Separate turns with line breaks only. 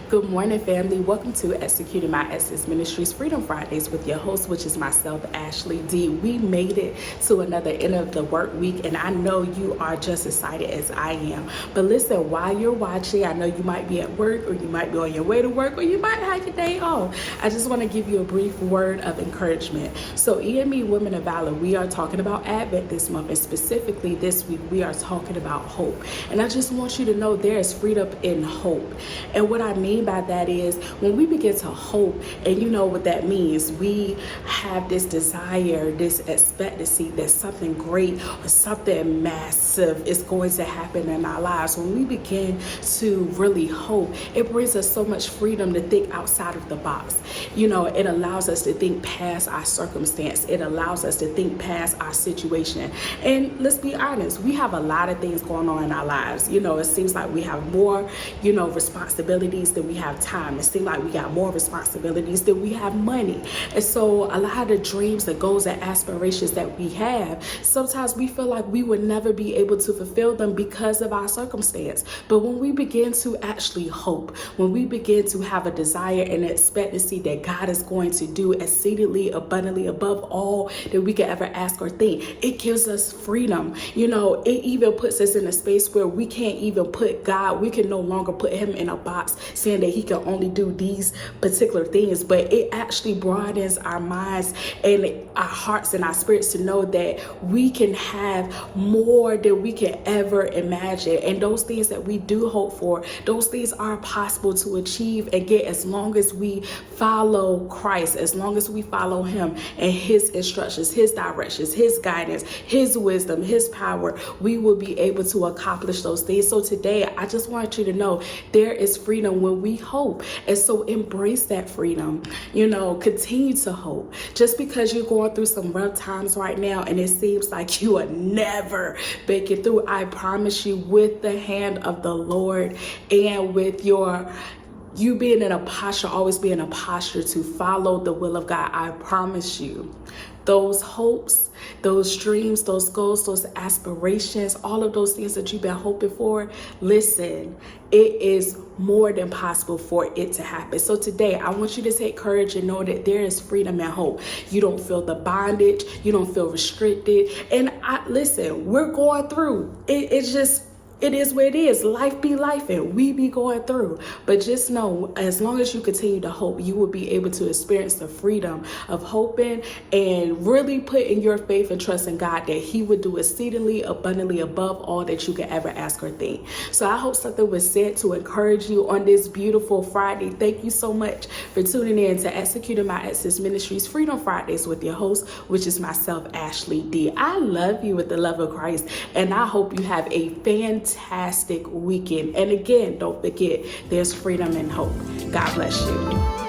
Good morning, family. Welcome to Executing My Essence Ministries Freedom Fridays with your host, which is myself, Ashley D. We made it to another end of the work week, and I know you are just excited as I am. But listen, while you're watching, I know you might be at work, or you might be on your way to work, or you might have your day off. I just want to give you a brief word of encouragement. So EME Women of Valor, we are talking about Advent this month, and specifically this week, we are talking about hope. And I just want you to know there is freedom in hope. And what I mean by that is when we begin to hope, and you know what that means, we have this desire, this expectancy that something great or something massive is going to happen in our lives. When we begin to really hope, it brings us so much freedom to think outside of the box. You know, it allows us to think past our circumstance. It allows us to think past our situation. And let's be honest, we have a lot of things going on in our lives. You know, it seems like we have more, responsibilities than we have time. It seems like we got more responsibilities than we have money. And so a lot of the dreams, the goals, and aspirations that we have, sometimes we feel like we would never be able to fulfill them because of our circumstance. But when we begin to actually hope, when we begin to have a desire and expectancy that God is going to do exceedingly abundantly above all that we could ever ask or think, it gives us freedom. You know, it even puts us in a space where we can't even put God, we can no longer put him in a box saying that he can only do these particular things, but it actually broadens our minds and our hearts and our spirits to know that we can have more than we can ever imagine. And those things that we do hope for, those things are possible to achieve and get as long as we follow Christ, as long as we follow him and his instructions, his directions, his guidance, his wisdom, his power. We will be able to accomplish those things. So today, I just want you to know there is freedom when we hope. And so embrace that freedom. Continue to hope. Just because you're going through some rough times right now and it seems like you will never make it through, I promise you, with the hand of the Lord and with you being in a posture, always be in a posture to follow the will of God, I promise you, those hopes, those dreams, those goals, those aspirations, all of those things that you've been hoping for, listen, it is more than possible for it to happen. So today, I want you to take courage and know that there is freedom and hope. You don't feel the bondage. You don't feel restricted. And listen, we're going through. It is what it is. Life be life and we be going through. But just know, as long as you continue to hope, you will be able to experience the freedom of hoping and really putting your faith and trust in God that he would do exceedingly abundantly above all that you could ever ask or think. So I hope something was said to encourage you on this beautiful Friday. Thank you so much for tuning in to Executing My Essence Ministries Freedom Fridays with your host, which is myself, Ashley D. I love you with the love of Christ, and I hope you have a fantastic weekend. And again, don't forget, there's freedom and hope. God bless you.